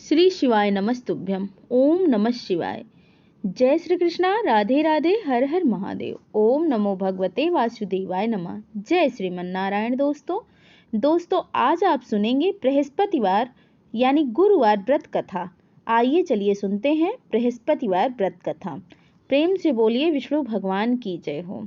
श्री शिवाय नमस्तुभ्यम। ओम नमः शिवाय। जय श्री कृष्णा। राधे राधे। हर हर महादेव। ओम नमो भगवते वासुदेवाय नमः। जय श्रीमन नारायण। दोस्तों आज आप सुनेंगे बृहस्पतिवार यानी गुरुवार व्रत कथा। आइए चलिए सुनते हैं बृहस्पतिवार व्रत कथा। प्रेम से बोलिए विष्णु भगवान की जय हो।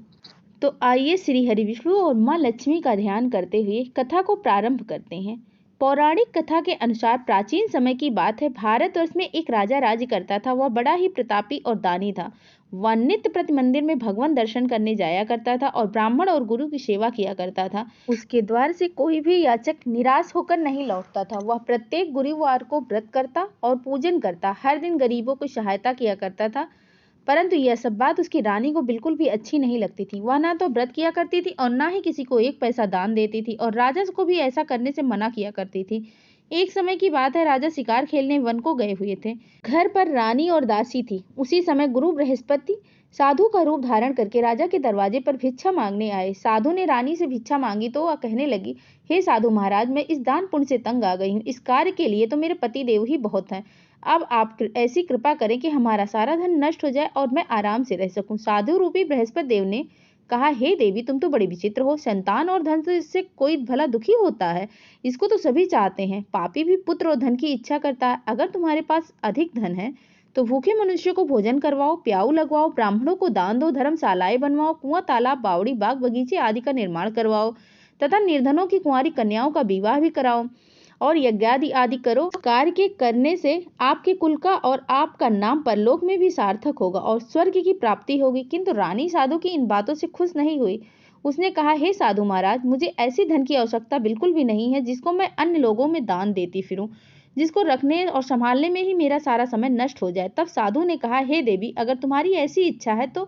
तो आइए श्री हरि विष्णु और माँ लक्ष्मी का ध्यान करते हुए कथा को प्रारंभ करते हैं। पौराणिक कथा के अनुसार प्राचीन समय की बात है। भारतवर्ष में एक राजा राज्य करता था। वह बड़ा ही प्रतापी और दानी था। वह नित्य प्रति मंदिर में भगवान दर्शन करने जाया करता था और ब्राह्मण और गुरु की सेवा किया करता था। उसके द्वार से कोई भी याचक निराश होकर नहीं लौटता था। वह प्रत्येक गुरुवार को व्रत करता और पूजन करता। हर दिन गरीबों की सहायता किया करता था। परंतु यह सब बात उसकी रानी को बिल्कुल भी अच्छी नहीं लगती थी। वह ना तो व्रत किया करती थी और ना ही किसी को एक पैसा दान देती थी और राजा को भी ऐसा करने से मना किया करती थी। एक समय की बात है, राजा शिकार खेलने वन को गए हुए थे। घर पर रानी और दासी थी। उसी समय गुरु बृहस्पति साधु का रूप धारण करके राजा के दरवाजे पर भिक्षा मांगने आए। साधु ने रानी से भिक्षा मांगी तो वह कहने लगी, हे साधु महाराज, मैं इस दान पुण्य से तंग आ गई हूँ। इस कार्य के लिए तो मेरे पति देव ही बहुत हैं। अब आप ऐसी कृपा करें कि हमारा सारा धन नष्ट हो जाए और मैं आराम से रह सकूं। साधु रूपी बृहस्पति देव ने कहा, हे देवी, तुम तो बड़ी विचित्र हो। संतान और धन से इससे कोई भला दुखी होता है? इसको तो सभी चाहते हैं। पापी भी पुत्र और धन की इच्छा करता है। अगर तुम्हारे पास अधिक धन है तो भूखे मनुष्य को भोजन करवाओ, प्याऊ लगवाओ, ब्राह्मणों को दान दो, धर्मशालाएं बनवाओ, कुआं, तालाब, बावड़ी, बाग बगीचे आदि का निर्माण करवाओ तथा निर्धनों की कुंवारी कन्याओं का विवाह भी कराओ और यज्ञादि आदि करो। कार्य के करने से आपके कुल का और आपका नाम परलोक में भी सार्थक होगा और स्वर्ग की प्राप्ति होगी। किंतु रानी साधु की इन बातों से खुश नहीं हुई। उसने कहा, हे साधु महाराज, मुझे ऐसी धन की आवश्यकता बिल्कुल भी नहीं है जिसको मैं अन्य लोगों में दान देती फिरूं, जिसको रखने और संभालने में ही मेरा सारा समय नष्ट हो जाए। तब साधु ने कहा, हे देवी, अगर तुम्हारी ऐसी इच्छा है तो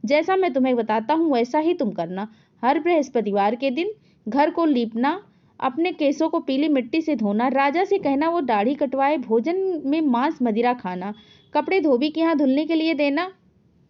जैसा मैं तुम्हें बताता हूँ वैसा ही तुम करना। हर बृहस्पतिवार के दिन घर को लीपना, अपने केसों को पीली मिट्टी से धोना, राजा से कहना वो दाढ़ी कटवाए, भोजन में मांस मदिरा खाना, कपड़े धोबी के यहाँ धुलने के लिए देना।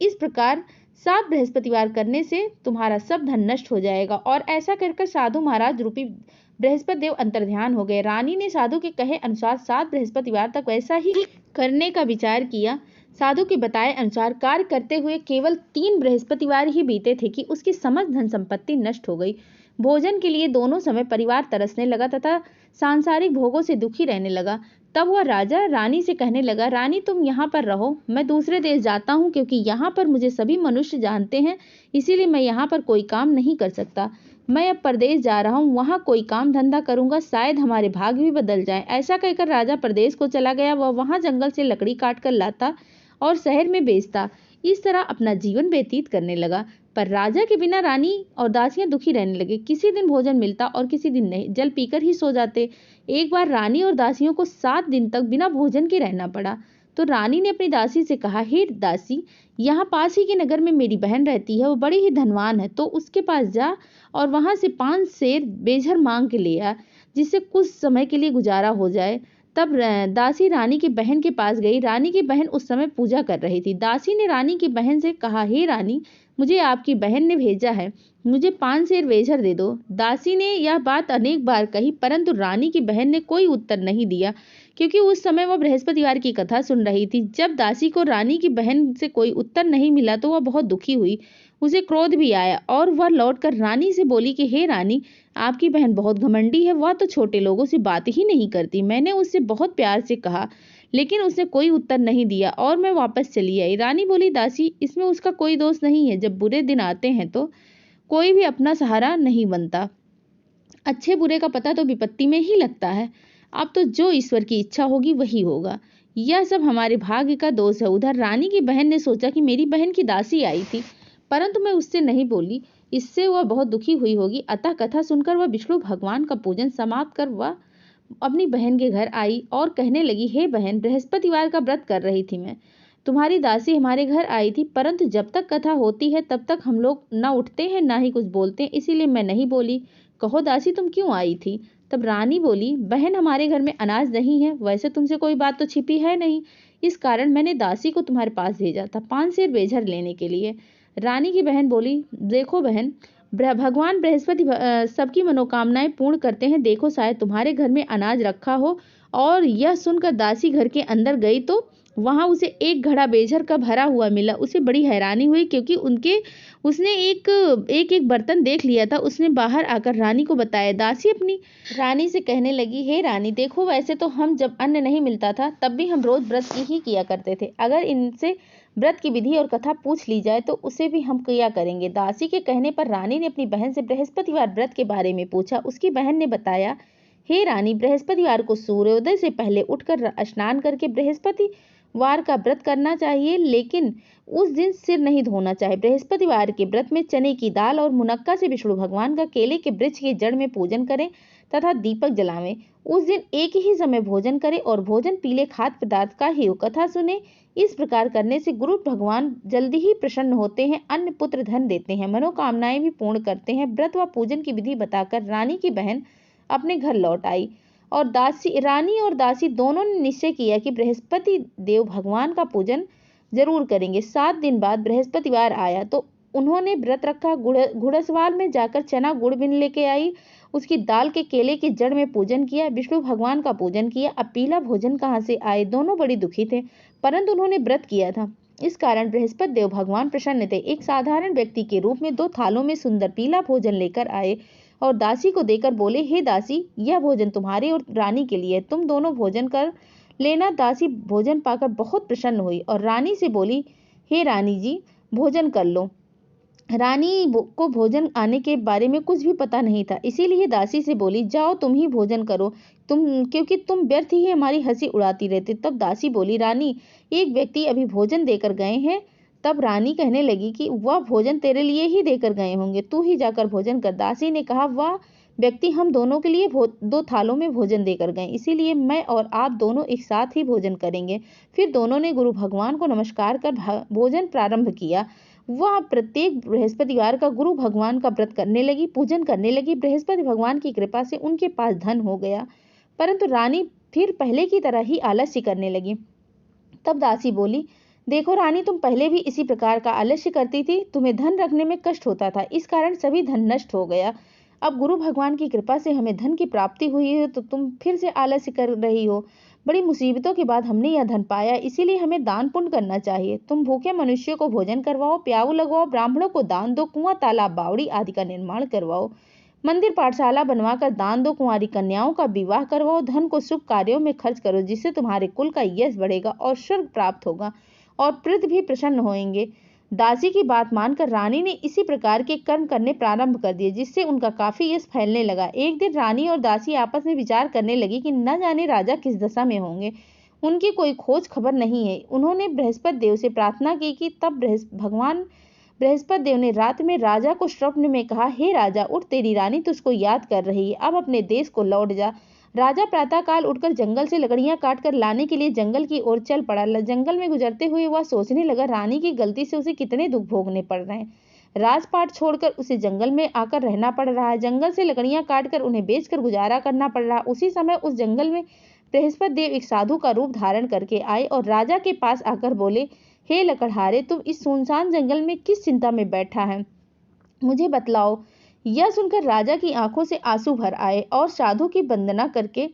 इस प्रकार 7 बृहस्पतिवार करने से तुम्हारा सब धन नष्ट हो जाएगा। और ऐसा कर साधु महाराज रूपी बृहस्पति देव अंतर्ध्यान हो गए। रानी ने साधु के कहे अनुसार 7 बृहस्पतिवार तक वैसा ही करने का विचार किया। साधु के बताए अनुसार कार्य करते हुए केवल 3 बृहस्पतिवार ही बीते थे कि उसकी समस्त धन संपत्ति नष्ट हो गई। भोजन के लिए दोनों समय परिवार तरसने लगा तथा सांसारिक भोगों से दुखी रहने लगा। तब वह राजा रानी से कहने लगा, रानी, तुम यहाँ पर रहो, मैं दूसरे देश जाता हूँ, क्योंकि यहाँ पर मुझे सभी मनुष्य जानते हैं, इसीलिए मैं यहाँ पर कोई काम नहीं कर सकता। मैं अब परदेश जा रहा हूँ, वहाँ कोई काम धंधा करूंगा, शायद हमारे भाग्य भी बदल जाए। ऐसा कहकर राजा प्रदेश को चला गया। वह वहाँ जंगल से लकड़ी काट कर लाता और शहर में बेचता। इस तरह अपना जीवन व्यतीत करने लगा। पर राजा के बिना रानी और दासियां दुखी रहने लगे। किसी दिन भोजन मिलता और किसी दिन नहीं, जल पीकर ही सो जाते। एक बार रानी और दासियों को 7 दिन तक बिना भोजन के रहना पड़ा। तो रानी ने अपनी दासी से कहा, हे दासी, यहाँ पास ही के नगर में मेरी बहन रहती है, वो बड़ी ही धनवान है, तो उसके पास जा और वहां से 5 सेर बेझर मांग के ले आ, जिससे कुछ समय के लिए गुजारा हो जाए। तब दासी रानी की बहन के पास गई। रानी की बहन उस समय पूजा कर रही थी। दासी ने रानी की बहन से कहा, हे रानी, मुझे आपकी बहन ने भेजा है, मुझे 5 सेर बेझर दे दो। दासी ने यह बात अनेक बार कही, परंतु रानी की बहन ने कोई उत्तर नहीं दिया, क्योंकि उस समय वह बृहस्पतिवार की कथा सुन रही थी। जब दासी को रानी की बहन से कोई उत्तर नहीं मिला तो वह बहुत दुखी हुई। उसे क्रोध भी आया और वह लौटकर रानी से बोली कि हे रानी, आपकी बहन बहुत घमंडी है, वह तो छोटे लोगों से बात ही नहीं करती। मैंने उससे बहुत प्यार से कहा, लेकिन उसने कोई उत्तर नहीं दिया और मैं वापस चली आई। रानी बोली, दासी, इसमें उसका कोई दोष नहीं है। जब बुरे दिन आते हैं तो कोई भी अपना सहारा नहीं बनता। अच्छे बुरे का पता तो विपत्ति में ही लगता है। अब तो जो ईश्वर की इच्छा होगी वही होगा। यह सब हमारे भाग्य का दोष है। उधर रानी की बहन ने सोचा कि मेरी बहन की दासी आई थी, परंतु मैं उससे नहीं बोली, इससे वह बहुत दुखी हुई होगी। अतः कथा सुनकर वह विष्णु भगवान का पूजन समाप्त कर वह अपनी बहन के घर आई और कहने लगी, हे बहन, बृहस्पतिवार का व्रत कर रही थी मैं। तुम्हारी दासी हमारे घर आई थी, परंतु जब तक कथा होती है तब तक हम लोग ना उठते हैं ना ही कुछ बोलते हैं, इसीलिए मैं नहीं बोली। कहो दासी, तुम क्यों आई थी? तब रानी बोली, बहन, हमारे घर में अनाज नहीं है, वैसे तुमसे कोई बात तो छिपी है नहीं, इस कारण मैंने दासी को तुम्हारे पास भेजा था 5 सेर बेझर लेने के लिए। रानी की बहन बोली, देखो बहन, भगवान बृहस्पति सबकी मनोकामनाएं पूर्ण करते हैं। देखो, शायद तुम्हारे घर में अनाज रखा हो और यह सुनकर दासी घर के अंदर गई तो वहां उसे एक घड़ा बेझर का भरा हुआ मिला। उसे बड़ी हैरानी हुई क्योंकि उसने एक एक बर्तन देख लिया था। उसने बाहर आकर रानी को बताया। दासी अपनी रानी से कहने लगी, हे रानी, देखो, वैसे तो हम जब अन्न नहीं मिलता था तब भी हम रोज व्रत की ही किया करते थे। अगर इनसे व्रत की विधि और कथा पूछ ली जाए तो उसे भी हम किया करेंगे। दासी के कहने पर रानी ने अपनी बहन से बृहस्पतिवार व्रत के बारे में पूछा। उसकी बहन ने बताया, हे रानी, बृहस्पतिवार को सूर्योदय से पहले उठकर स्नान करके बृहस्पतिवार का व्रत करना चाहिए, लेकिन उस दिन सिर नहीं धोना चाहिए। बृहस्पतिवार के व्रत में चने की दाल और मुनक्का से विष्णु भगवान का केले के वृक्ष की जड़ में पूजन करें तथा दीपक जलावें। उस दिन एक ही समय भोजन करें और भोजन पीले खाद्य पदार्थ का ही हो। कथा सुने। इस प्रकार करने से गुरु भगवान जल्दी ही प्रसन्न होते हैं, अन्न पुत्र धन देते हैं, मनोकामनाएं भी पूर्ण करते हैं। व्रत व पूजन की विधि बताकर रानी की बहन अपने घर लौट आई और रानी और दासी दोनों ने निश्चय किया कि बृहस्पति देव भगवान का पूजन जरूर करेंगे। 7 दिन बाद बृहस्पतिवार आया तो उन्होंने व्रत रखा। घुड़सवाल में जाकर चना गुड़ बिन लेके आई, उसकी दाल के केले की जड़ में पूजन किया, विष्णु भगवान का पूजन किया। अब पीला भोजन कहाँ से आए? दोनों बड़ी दुखी थे, परंतु उन्होंने व्रत किया था, इस कारण बृहस्पति देव भगवान प्रसन्न थे। एक साधारण व्यक्ति के रूप में 2 थालों में सुंदर पीला भोजन लेकर आए और दासी को देकर बोले, हे दासी, यह भोजन तुम्हारे और रानी के लिए, तुम दोनों भोजन कर लेना। दासी भोजन पाकर बहुत प्रसन्न हुई और रानी से बोली, हे रानी जी, भोजन कर लो। रानी को भोजन आने के बारे में कुछ भी पता नहीं था, इसीलिए दासी से बोली, जाओ तुम ही भोजन करो, क्योंकि तुम व्यर्थ ही हमारी हंसी उड़ाती रहती। तब दासी बोली, रानी, एक व्यक्ति अभी भोजन देकर गए हैं। तब रानी कहने लगी कि वह भोजन तेरे लिए ही देकर गए होंगे, तू ही जाकर भोजन कर। दासी ने कहा, वह व्यक्ति हम दोनों के लिए 2 थालों में भोजन देकर गए, इसीलिए मैं और आप दोनों एक साथ ही भोजन करेंगे। फिर दोनों ने गुरु भगवान को नमस्कार कर भोजन प्रारंभ किया। वह प्रत्येक बृहस्पतिवार का गुरु भगवान का व्रत करने लगी, पूजन करने लगी। बृहस्पति भगवान की कृपा से उनके पास धन हो गया, परंतु रानी फिर पहले की तरह ही आलस्य करने लगी। तब दासी बोली, देखो रानी, तुम पहले भी इसी प्रकार का आलस्य करती थी, तुम्हें धन रखने में कष्ट होता था, इस कारण सभी धन नष्ट हो गया। अब गुरु भगवान की कृपा से हमें धन की प्राप्ति हुई है तो तुम फिर से आलस्य कर रही हो। बड़ी मुसीबतों के बाद हमने यह धन पाया, इसीलिए हमें दान पुण्य करना चाहिए। तुम भूखे मनुष्यों को भोजन करवाओ, प्याऊ लगवाओ, ब्राह्मणों को दान दो, कुआं तालाब बावड़ी आदि का निर्माण करवाओ, मंदिर पाठशाला बनवाकर दान दो, कुंवारी कन्याओं का विवाह करवाओ। धन को शुभ कार्यों में खर्च करो, जिससे तुम्हारे कुल का यश बढ़ेगा और स्वर्ग प्राप्त होगा और पृथ्वी भी प्रसन्न होंगे। दासी की बात मानकर रानी ने इसी प्रकार के कर्म करने प्रारंभ कर दिए, जिससे उनका काफी यश फैलने लगा। एक दिन रानी और दासी आपस में विचार करने लगी कि न जाने राजा किस दशा में होंगे, उनकी कोई खोज खबर नहीं है। उन्होंने बृहस्पति देव से प्रार्थना की कि तब बृहस्पति देव ने रात में राजा को स्वप्न में कहा, हे राजा, उठ, तेरी रानी तुझको याद कर रही है, अब अपने देश को लौट जा। राजा प्रातःकाल उठकर जंगल से लकड़ियां काटकर लाने के लिए जंगल की ओर चल पड़ा। जंगल में गुजरते हुए वह सोचने लगा, रानी की गलती से उसे कितने दुख भोगने पड़ रहे हैं। राजपाट छोड़कर उसे जंगल में आकर रहना पड़ रहा है, जंगल से लकड़ियां काटकर उन्हें बेचकर गुजारा करना पड़ रहा। उसी समय उस जंगल में बृहस्पति देव एक साधु का रूप धारण करके आए और राजा के पास आकर बोले, हे लकड़हारे, तुम इस सुनसान जंगल में किस चिंता में बैठा है, मुझे बतलाओ। यह सुनकर राजा की आंखों से आंसू भर आए और साधु की वंदना करके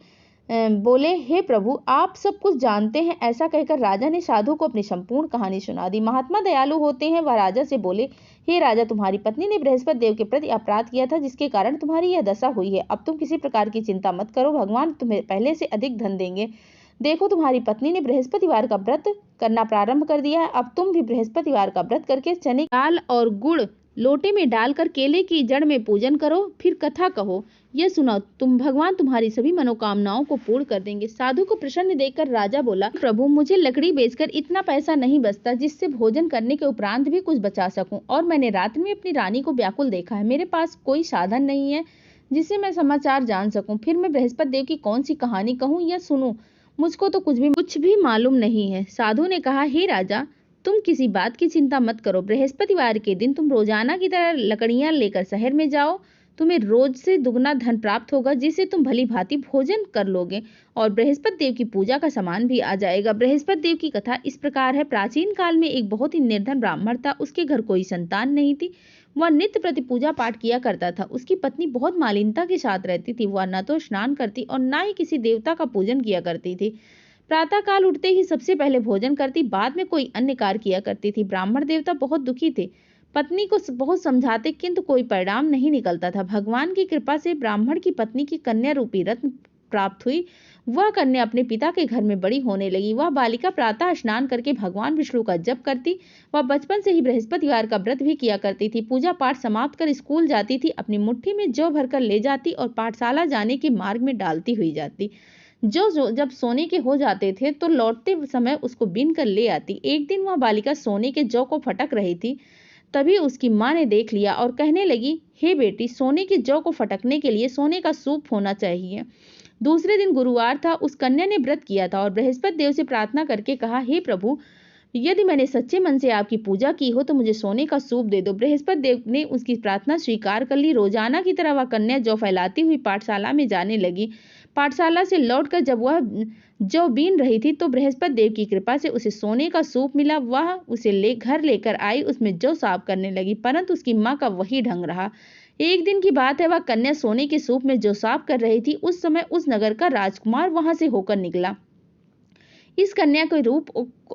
बोले, हे प्रभु, आप सब कुछ जानते हैं। ऐसा कहकर राजा ने साधु को अपनी संपूर्ण कहानी सुना दी। महात्मा दयालु होते हैं। वह राजा से बोले, हे राजा, तुम्हारी पत्नी ने बृहस्पति देव के प्रति अपराध किया था, जिसके कारण तुम्हारी यह दशा हुई है। अब तुम किसी प्रकार की चिंता मत करो, भगवान तुम्हें पहले से अधिक धन देंगे। देखो, तुम्हारी पत्नी ने बृहस्पतिवार का व्रत करना प्रारंभ कर दिया है। अब तुम भी बृहस्पतिवार का व्रत करके चने दाल और गुड़ लोटे में डालकर केले की जड़ में पूजन करो, फिर कथा कहो। यह सुनो, भगवान तुम्हारी सभी मनोकामनाओं को पूर्ण कर देंगे। साधु को प्रसन्न देखकर राजा बोला, प्रभु, मुझे लकड़ी बेचकर इतना पैसा नहीं बचता जिससे भोजन करने के उपरांत भी कुछ बचा सकूं, और मैंने रात में अपनी रानी को व्याकुल देखा है। मेरे पास कोई साधन नहीं है जिससे मैं समाचार जान सकूं। फिर मैं बृहस्पति देव की कौन सी कहानी कहूं या सुनूं? मुझको तो कुछ भी मालूम नहीं है। साधु ने कहा, हे राजा, तुम किसी बात की चिंता मत करो। बृहस्पतिवार के दिन तुम रोजाना की तरह लकड़ियां लेकर शहर में जाओ, तुम्हें रोज से दुगना धन प्राप्त होगा, जिससे तुम भली भांति भोजन कर लोगे और बृहस्पति देव की पूजा का सामान भी आ जाएगा। बृहस्पति देव की कथा इस प्रकार है। प्राचीन काल में एक बहुत ही निर्धन ब्राह्मण था। उसके घर कोई संतान नहीं थी। वह नित्य प्रति पूजा पाठ किया करता था। उसकी पत्नी बहुत मालिनता के साथ रहती थी। वह न तो स्नान करती और न ही किसी देवता का पूजन किया करती थी। प्रातः काल उठते ही सबसे पहले भोजन करती, बाद में कोई अन्य कार्य किया करती थी। ब्राह्मण देवता बहुत दुखी थे। पत्नी को बहुत समझाते किंतु कोई परिणाम नहीं निकलता था। भगवान की कृपा से ब्राह्मण की पत्नी की कन्या रूपी रत्न प्राप्त हुई। वह कन्या अपने पिता के घर में बड़ी होने लगी। वह बालिका प्रातः स्नान करके भगवान विष्णु का जप करती। वह बचपन से ही बृहस्पतिवार का व्रत भी किया करती थी। पूजा पाठ समाप्त कर स्कूल जाती थी। अपनी मुट्ठी में जौ भरकर ले जाती और पाठशाला जाने के मार्ग में डालती हुई जाती। जो जब सोने के हो जाते थे तो लौटते समय उसको बीन कर ले आती। एक दिन वह बालिका सोने के जौ को फटक रही थी। तभी उसकी माँ ने देख लिया और कहने लगी, हे बेटी, सोने के जौ को फटकने के लिए सोने का सूप होना चाहिए। दूसरे दिन गुरुवार था। उस कन्या ने व्रत किया था और बृहस्पति देव से प्रार्थना करके कहा, हे प्रभु, यदि मैंने सच्चे मन से आपकी पूजा की हो तो मुझे सोने का सूप दे दो। बृहस्पति देव ने उसकी प्रार्थना स्वीकार कर ली। रोजाना की तरह वह कन्या जौ फैलाती हुई पाठशाला में जाने लगी। पाठशाला से लौटकर जब वह जौ बीन रही थी तो बृहस्पति देव की कृपा से उसे सोने का सूप मिला। वह उसे घर लेकर आई, उसमें जौ साफ करने लगी, परंतु उसकी माँ का वही ढंग रहा। एक दिन की बात है, वह कन्या सोने के सूप में जौ साफ कर रही थी। उस समय उस नगर का राजकुमार वहां से होकर निकला। इस कन्या के रूप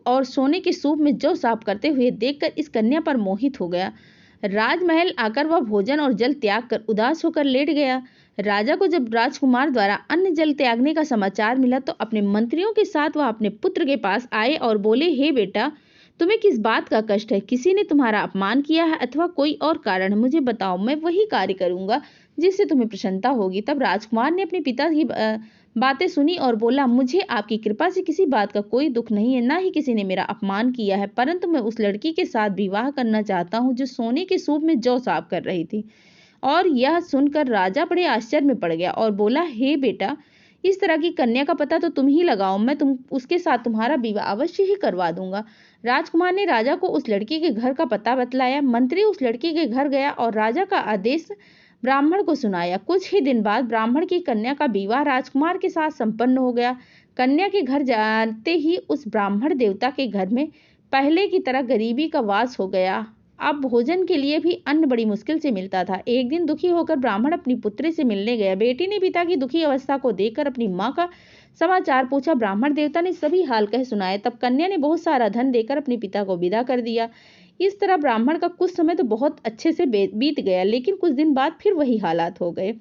और सोने के सूप में जौ साफ करते हुए देखकर इस कन्या पर मोहित हो गया। राजमहल आकर वह भोजन और जल त्याग कर उदास होकर लेट गया। राजा को जब राजकुमार द्वारा अन्न जल त्यागने का समाचार मिला तो अपने मंत्रियों के साथ वह अपने पुत्र के पास आए और बोले, हे बेटा, तुम्हें किस बात का कष्ट है? किसी ने तुम्हारा अपमान किया है अथवा कोई और कारण? मुझे बताओ, मैं वही कार्य करूंगा जिससे तुम्हें प्रसन्नता होगी। तब राजकुमार ने अपने पिता की बातें सुनी और बोला, मुझे आपकी कृपा से किसी बात का कोई दुख नहीं है, ना ही किसी ने मेरा अपमान किया है, परंतु मैं उस लड़की के साथ विवाह करना चाहता हूँ जो सोने के सूप में जौ साफ कर रही थी। और यह सुनकर राजा बड़े आश्चर्य में पड़ गया और बोला, हे बेटा, इस तरह की कन्या का पता तो तुम ही लगाओ, मैं उसके साथ तुम्हारा विवाह अवश्य ही करवा दूंगा। राजकुमार ने राजा को उस लड़की के घर का पता बतलाया। मंत्री उस लड़की के घर गया और राजा का आदेश ब्राह्मण को सुनाया। कुछ ही दिन बाद ब्राह्मण की कन्या का विवाह राजकुमार के साथ संपन्न हो गया। कन्या के घर जाते ही उस ब्राह्मण देवता के घर में पहले की तरह गरीबी का वास हो गया। अब भोजन के लिए भी अन्न बड़ी मुश्किल से मिलता था। एक दिन दुखी होकर ब्राह्मण अपनी पुत्री से मिलने गया। बेटी ने पिता की दुखी अवस्था को देखकर अपनी माँ का समाचार पूछा। ब्राह्मण देवता ने सभी हाल कह सुनाए। तब कन्या ने बहुत सारा धन देकर अपने पिता को विदा कर दिया। इस तरह ब्राह्मण का कुछ समय तो बहुत अच्छे से बीत गया, लेकिन कुछ दिन बाद फिर वही हालात हो गए।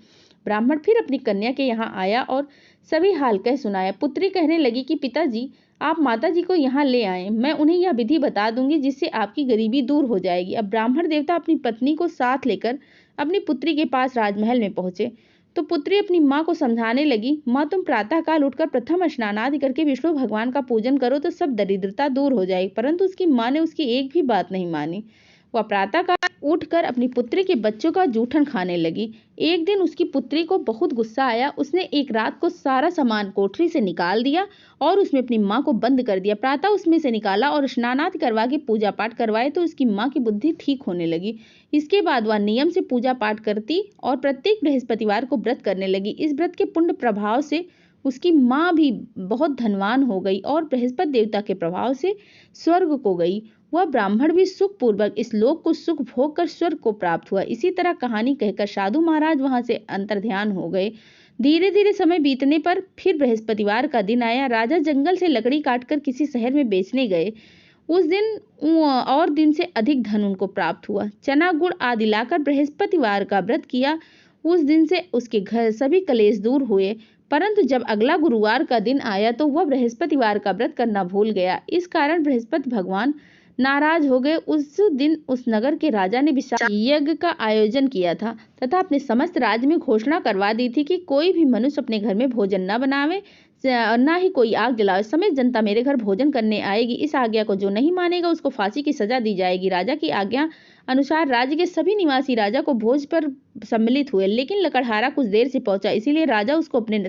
ब्राह्मण फिर अपनी कन्या के यहाँ आया और सभी हाल कह सुनाया। पुत्री कहने लगी कि पिताजी, आप माताजी को यहाँ ले आए, मैं उन्हें यह विधि बता दूंगी जिससे आपकी गरीबी दूर हो जाएगी। अब ब्राह्मण देवता अपनी पत्नी को साथ लेकर अपनी पुत्री के पास राजमहल में पहुंचे तो पुत्री अपनी माँ को समझाने लगी, माँ, तुम प्रातः काल उठकर प्रथम स्नान आदि करके विष्णु भगवान का पूजन करो तो सब दरिद्रता दूर हो जाएगी। परंतु उसकी माँ ने उसकी एक भी बात नहीं मानी। वह प्रातः काल उठकर अपनी पुत्री के बच्चों का जूठन खाने लगी। एक दिन उसकी पुत्री को बहुत गुस्सा आया। उसने एक रात को सारा सामान कोठरी से निकाल दिया और उसमें अपनी माँ को बंद कर दिया। प्रातः उसमें से निकाला और स्नानादि करवा के पूजा पाठ करवाए तो उसकी माँ की बुद्धि ठीक होने लगी। इसके बाद वह नियम से पूजा पाठ करती और प्रत्येक बृहस्पतिवार को व्रत करने लगी। इस व्रत के पुण्य प्रभाव से उसकी माँ भी बहुत धनवान हो गई और बृहस्पति देवता के प्रभाव से स्वर्ग को गई। वह ब्राह्मण भी सुखपूर्वक इस लोक को सुख भोग कर स्वर्ग को प्राप्त हुआ। इसी तरह कहानी कहकर साधु महाराज वहां से अंतर्ध्यान हो गए। धीरे धीरे समय बीतने पर फिर बृहस्पतिवार का दिन आया। राजा जंगल से लकड़ी काटकर किसी शहर में बेचने गए। उस दिन और दिन से अधिक धन उनको प्राप्त हुआ। चना गुड़ आदि लाकर बृहस्पतिवार का व्रत किया। उस दिन से उसके घर सभी कलेश दूर हुए। परंतु जब अगला गुरुवार का दिन आया तो वह बृहस्पतिवार का व्रत करना भूल गया। इस कारण बृहस्पति भगवान नाराज हो गए। उस दिन उस नगर के राजा ने विशाल यज्ञ का आयोजन किया था तथा अपने समस्त राज्य में घोषणा करवा दी थी कि कोई भी मनुष्य अपने घर में भोजन न बनावे और न ही कोई आग जलावे। समेत जनता मेरे घर भोजन करने आएगी। इस आज्ञा को जो नहीं मानेगा उसको फांसी की सजा दी जाएगी। राजा की आज्ञा अनुसार राज्य के सभी निवासी राजा को भोज पर सम्मिलित हुए, लेकिन लकड़हारा कुछ देर से पहुंचा, इसीलिए राजा उसको अपने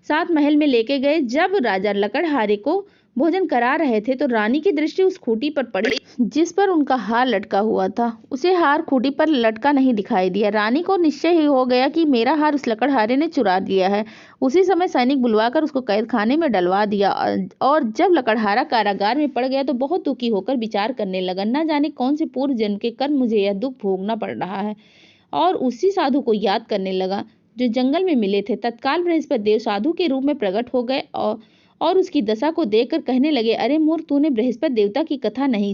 साथ महल में लेके गए। जब राजा लकड़हारे को भोजन करा रहे थे तो रानी की दृष्टि उस खूंटी पर पड़ी जिस पर उनका हार लटका हुआ था। उसे हार खूंटी पर लटका नहीं दिखाई दिया। रानी को निश्चय ही हो गया कि मेरा हार उस लकड़हारे ने चुरा लिया है। उसी समय सैनिक बुलवाकर उसको कैद खाने में डलवा दिया और जब लकड़हारा कारागार में पड़ गया तो बहुत दुखी होकर विचार करने लगा, न जाने कौन से पूर्व जन्म के कर्म मुझे यह दुख भोगना पड़ रहा है। और उसी साधु को याद करने लगा जो जंगल में मिले थे। तत्काल बृहस्पति देव साधु के रूप में प्रकट हो गए और उसकी दशा को देखकर कहने लगे, अरे मूर्ख, तूने बृहस्पति देवता की कथा नहीं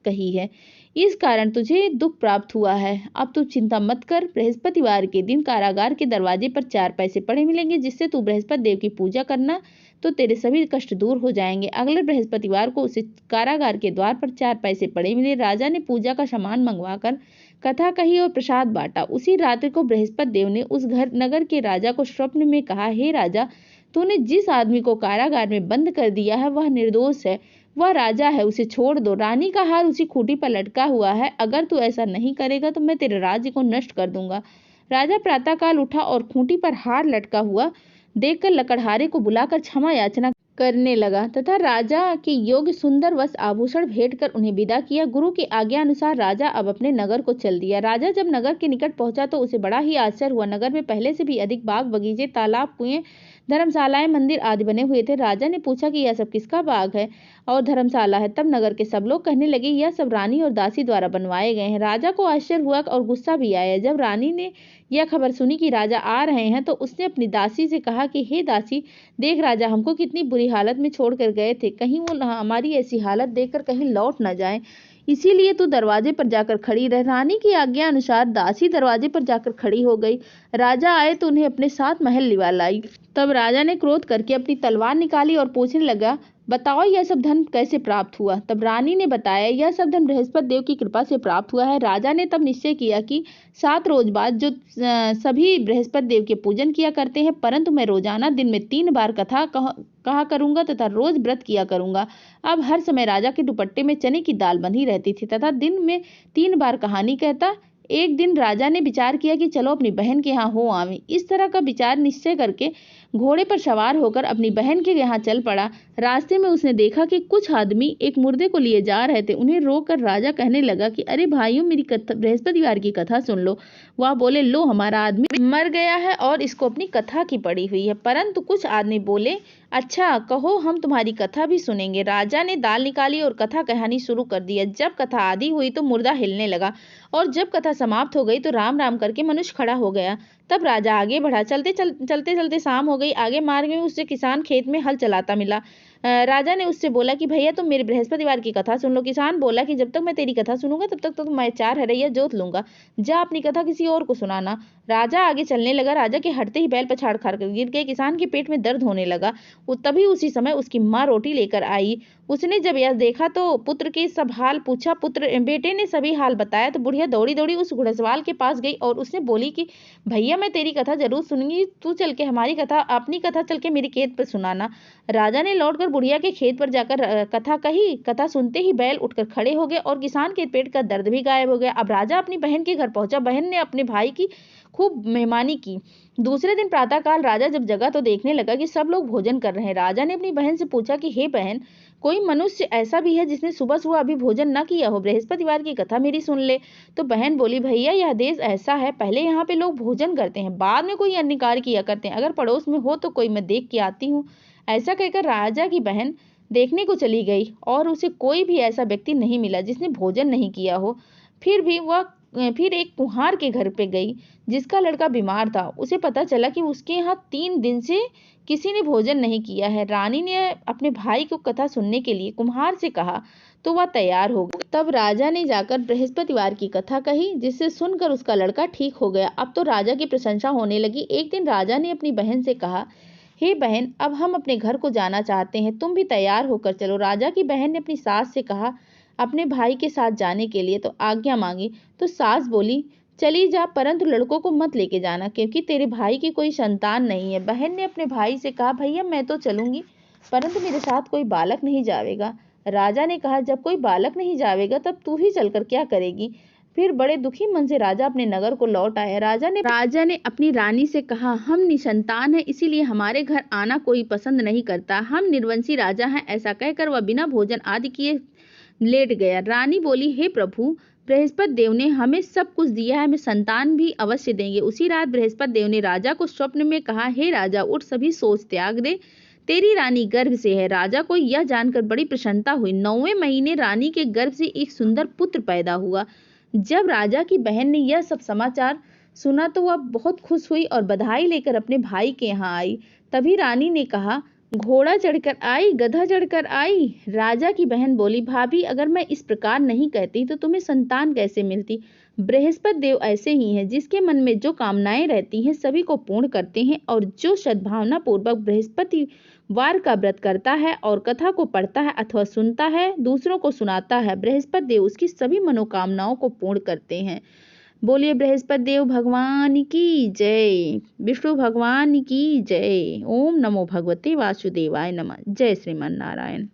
कही है, इस कारण तुझे दुख प्राप्त हुआ है। अब तू चिंता मत कर, बृहस्पतिवार के दिन कारागार के दरवाजे पर 4 पैसे पड़े मिलेंगे, जिससे तू बृहस्पति देव की पूजा करना तो तेरे सभी कष्ट दूर हो जाएंगे। अगले बृहस्पतिवार को उसे कारागार के द्वार पर 4 पैसे पड़े मिले। राजा ने पूजा का सामान मंगवाकर कथा कही और प्रसाद बांटा। उसी रात्रि को बृहस्पति देव ने उस नगर के राजा को स्वप्न में कहा, हे राजा, तूने जिस आदमी को कारागार में बंद कर दिया है वह निर्दोष है, वह राजा है, उसे छोड़ दो। रानी का हार उसी खूंटी पर लटका हुआ है, अगर तू ऐसा नहीं करेगा तो मैं तेरे राज्य को नष्ट कर दूंगा। राजा प्रातःकाल उठा और खूंटी पर हार लटका हुआ देखकर लकड़हारे को बुलाकर क्षमा याचना करने लगा तथा राजा के योग्य सुंदर वस्त्र आभूषण भेंट कर उन्हें विदा किया। गुरु की आज्ञा अनुसार राजा अब अपने नगर को चल दिया। राजा जब नगर के निकट पहुंचा तो उसे बड़ा ही आश्चर्य हुआ। नगर में पहले से भी अधिक बाग बगीचे, तालाब, कुएं, धर्मशालाएं, मंदिर आदि बने हुए थे। राजा ने पूछा कि यह सब किसका बाग है और धर्मशाला है। तब नगर के सब लोग कहने लगे, यह सब रानी और दासी द्वारा बनवाए गए हैं। राजा को आश्चर्य हुआ और गुस्सा भी आया। जब रानी ने यह खबर सुनी कि राजा आ रहे हैं तो उसने अपनी दासी से कहा कि हे दासी, देख राजा हमको कितनी बुरी हालत में छोड़कर गए थे, कहीं वो हमारी ऐसी हालत देखकर कहीं लौट न जाए, इसीलिए तू दरवाजे पर जाकर खड़ी रह। रानी की आज्ञा अनुसार दासी दरवाजे पर जाकर खड़ी हो गई। राजा आए तो उन्हें अपने साथ महल लिवा लाई। तब राजा ने क्रोध करके अपनी तलवार निकाली और पूछने लगा, बताओ यह सब धन कैसे प्राप्त हुआ। तब रानी ने बताया, यह सब धन बृहस्पति देव की कृपा से प्राप्त हुआ है। राजा ने तब निश्चय किया कि 7 रोज बाद जो सभी बृहस्पति देव के पूजन किया करते हैं, परंतु मैं रोजाना दिन में 3 बार कथा कहा करूंगा तथा रोज व्रत किया करूंगा। अब हर समय राजा के दुपट्टे में चने की दाल बंधी रहती थी तथा दिन में 3 बार कहानी कहता। एक दिन राजा ने विचार किया कि चलो अपनी बहन के यहाँ हो आवें। इस तरह का विचार निश्चय करके घोड़े पर सवार होकर अपनी बहन के यहाँ चल पड़ा। रास्ते में उसने देखा कि कुछ आदमी एक मुर्दे को लिए जा रहे थे। उन्हें रोककर राजा कहने लगा कि अरे भाइयों, मेरी बृहस्पतिवार की कथा सुन लो। वह बोले, लो, हमारा आदमी मर गया है और इसको अपनी कथा की पड़ी हुई है। परंतु कुछ आदमी बोले, अच्छा कहो, हम तुम्हारी कथा भी सुनेंगे। राजा ने दाल निकाली और कथा कहानी शुरू कर दिया। जब कथा आदि हुई तो मुर्दा हिलने लगा और जब कथा समाप्त हो गई तो राम राम करके मनुष्य खड़ा हो गया। तब राजा आगे बढ़ा। चलते चलते शाम हो गई। आगे मार्ग में उससे किसान खेत में हल चलाता मिला। राजा ने उससे बोला कि भैया तुम मेरे बृहस्पतिवार की कथा सुन लो। किसान बोला कि जब तक मैं तेरी कथा सुनूंगा तब तक तो मैं 4 हरैया जोत लूंगा, जा अपनी कथा किसी और को सुनाना। राजा आगे चलने लगा। राजा के हटते ही बैल पछाड़ खाड़ कर गिर गए। किसान के पेट में दर्द होने लगा। तभी उसी समय उसकी माँ रोटी लेकर आई। उसने जब यह देखा तो पुत्र के सब हाल पूछा। बेटे ने सभी हाल बताया तो बुढ़िया दौड़ी दौड़ी उस घुड़सवाल के पास गई और उसने बोली कि भैया मैं तेरी कथा जरूर सुनूंगी, तू चल के हमारी कथा, अपनी कथा चल के मेरी खेत पर सुनाना। राजा ने लौटकर बुढ़िया के खेत पर जाकर कथा कही। कथा सुनते ही बैल उठकर खड़े हो गए और किसान के पेट का दर्द भी गायब हो गया। अब राजा अपनी बहन के घर पहुंचा। बहन ने अपने भाई की खूब मेहमानी की। दूसरे दिन प्रातःकाल राजा जब जगा तो देखने लगा कि सब लोग भोजन कर रहे हैं। राजा ने अपनी बहन से पूछा कि हे बहन, कोई मनुष्य ऐसा भी है जिसने सुबह सुबह अभी भोजन न किया हो, बृहस्पतिवार की कथा मेरी सुन ले। तो बहन बोली, भैया यह देश ऐसा है, पहले यहाँ पे लोग भोजन करते हैं, बाद में कोई अन्य कार्य किया करते हैं, अगर पड़ोस में हो तो कोई मैं देख के आती हूँ। ऐसा कहकर राजा की बहन देखने को चली गई और उसे कोई भी ऐसा व्यक्ति नहीं मिला जिसने भोजन नहीं किया हो। फिर एक कुम्हार के घर पे गई जिसका लड़का बीमार था। उसे पता चला कि उसके यहाँ 3 दिन से किसी ने भोजन नहीं किया है। रानी ने अपने भाई को कथा सुनने के लिए कुम्हार से कहा तो वह तैयार हो गया। तब राजा ने जाकर बृहस्पतिवार की कथा कही, जिससे सुनकर उसका लड़का ठीक हो गया। अब तो राजा की प्रशंसा होने लगी। एक दिन राजा ने अपनी बहन से कहा, हे बहन, अब हम अपने घर को जाना चाहते हैं, तुम भी तैयार होकर चलो। राजा की बहन ने अपनी सास से कहा अपने भाई के साथ जाने के लिए तो आज्ञा मांगी। तो सास बोली, चली जा, परंतु लड़कों को मत लेके जाना क्योंकि तेरे भाई की कोई संतान नहीं है। बहन ने अपने भाई से कहा, भैया मैं तो चलूंगी, परंतु मेरे साथ कोई बालक नहीं जावेगा। राजा ने कहा, जब कोई बालक नहीं जावेगा तब तू ही चलकर क्या करेगी। फिर बड़े दुखी मन से राजा अपने नगर को लौट आया। राजा ने अपनी रानी से कहा, हम निसंतान हैं, इसीलिए हमारे घर आना कोई पसंद नहीं करता। हम निर्वंशी राजा हैं। ऐसा कहकर वह बिना भोजन आदि किए लेट गया। रानी बोली, हे प्रभु, बृहस्पति देव ने हमें सब कुछ दिया है, हमें संतान भी अवश्य देंगे। उसी रात बृहस्पति देव ने राजा को स्वप्न में कहा, हे राजा, उठ, सभी सोच त्याग दे, तेरी रानी गर्भ से है। राजा को यह जानकर बड़ी प्रसन्नता हुई। 9वें महीने रानी के गर्भ से एक सुंदर पुत्र पैदा हुआ। जब राजा की बहन ने यह सब समाचार सुना तो वह बहुत खुश हुई और बधाई लेकर अपने भाई के यहाँ आई। तभी रानी ने कहा, घोड़ा चढ़कर आई, गधा चढ़कर आई। राजा की बहन बोली, भाभी, अगर मैं इस प्रकार नहीं कहती तो तुम्हें संतान कैसे मिलती? बृहस्पति देव ऐसे ही हैं, जिसके मन में जो कामनाएं रहती हैं सभी को पूर्ण करते हैं, और जो सद्भावना पूर्वक बृहस्पति वार का व्रत करता है और कथा को पढ़ता है अथवा सुनता है, दूसरों को सुनाता है, बृहस्पति देव उसकी सभी मनोकामनाओं को पूर्ण करते हैं। बोलिए बृहस्पति देव भगवान की जय, विष्णु भगवान की जय। ओम नमो भगवते वासुदेवाय नमः। जय श्रीमन नारायण।